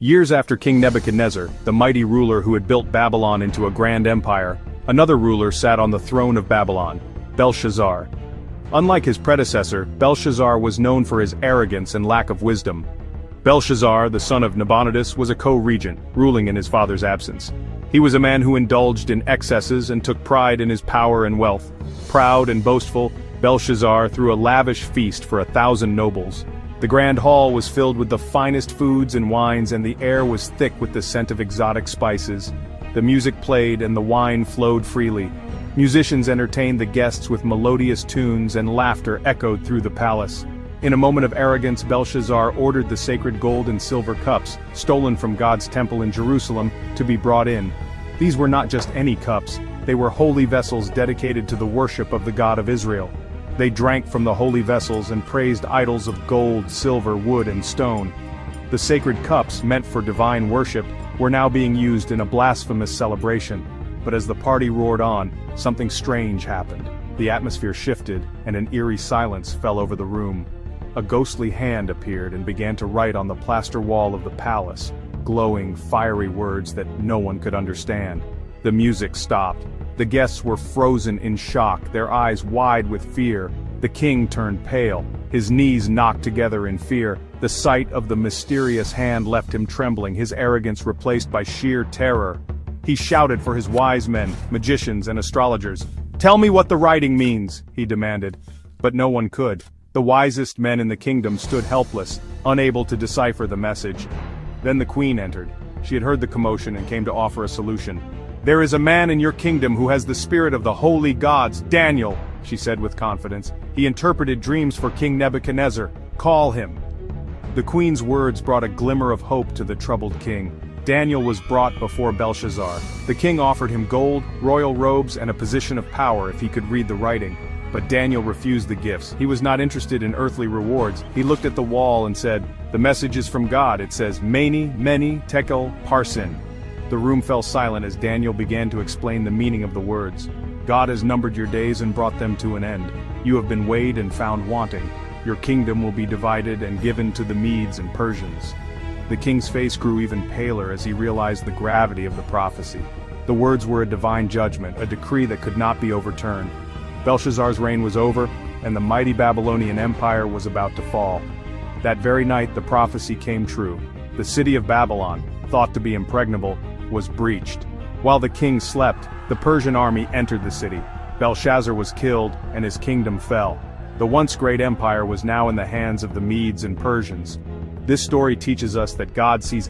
Years after King Nebuchadnezzar, the mighty ruler who had built Babylon into a grand empire, another ruler sat on the throne of Babylon, Belshazzar. Unlike his predecessor, Belshazzar was known for his arrogance and lack of wisdom. Belshazzar, the son of Nabonidus, was a co-regent, ruling in his father's absence. He was a man who indulged in excesses and took pride in his power and wealth. Proud and boastful, Belshazzar threw a lavish feast for 1,000 nobles. The grand hall was filled with the finest foods and wines, and the air was thick with the scent of exotic spices. The music played and the wine flowed freely. Musicians entertained the guests with melodious tunes, and laughter echoed through the palace. In a moment of arrogance, Belshazzar ordered the sacred gold and silver cups, stolen from God's temple in Jerusalem, to be brought in. These were not just any cups, they were holy vessels dedicated to the worship of the God of Israel. They drank from the holy vessels and praised idols of gold, silver, wood, and stone. The sacred cups, meant for divine worship, were now being used in a blasphemous celebration. But as the party roared on, something strange happened. The atmosphere shifted, and an eerie silence fell over the room. A ghostly hand appeared and began to write on the plaster wall of the palace, glowing, fiery words that no one could understand. The music stopped. The guests were frozen in shock, their eyes wide with fear. The king turned pale, his knees knocked together in fear. The sight of the mysterious hand left him trembling, his arrogance replaced by sheer terror. He shouted for his wise men, magicians, and astrologers. "Tell me what the writing means," he demanded. But no one could. The wisest men in the kingdom stood helpless, unable to decipher the message. Then the queen entered. She had heard the commotion and came to offer a solution. "There is a man in your kingdom who has the spirit of the holy gods, Daniel," she said with confidence. "He interpreted dreams for King Nebuchadnezzar. Call him." The queen's words brought a glimmer of hope to the troubled king. Daniel was brought before Belshazzar. The king offered him gold, royal robes, and a position of power if he could read the writing. But Daniel refused the gifts. He was not interested in earthly rewards. He looked at the wall and said, "The message is from God. It says, Mene, Mene, Tekel, Parsin." The room fell silent as Daniel began to explain the meaning of the words. "God has numbered your days and brought them to an end. You have been weighed and found wanting. Your kingdom will be divided and given to the Medes and Persians." The king's face grew even paler as he realized the gravity of the prophecy. The words were a divine judgment, a decree that could not be overturned. Belshazzar's reign was over, and the mighty Babylonian Empire was about to fall. That very night the prophecy came true. The city of Babylon, thought to be impregnable, was breached. While the king slept, the Persian army entered the city. Belshazzar was killed, and his kingdom fell. The once great empire was now in the hands of the Medes and Persians. This story teaches us that God sees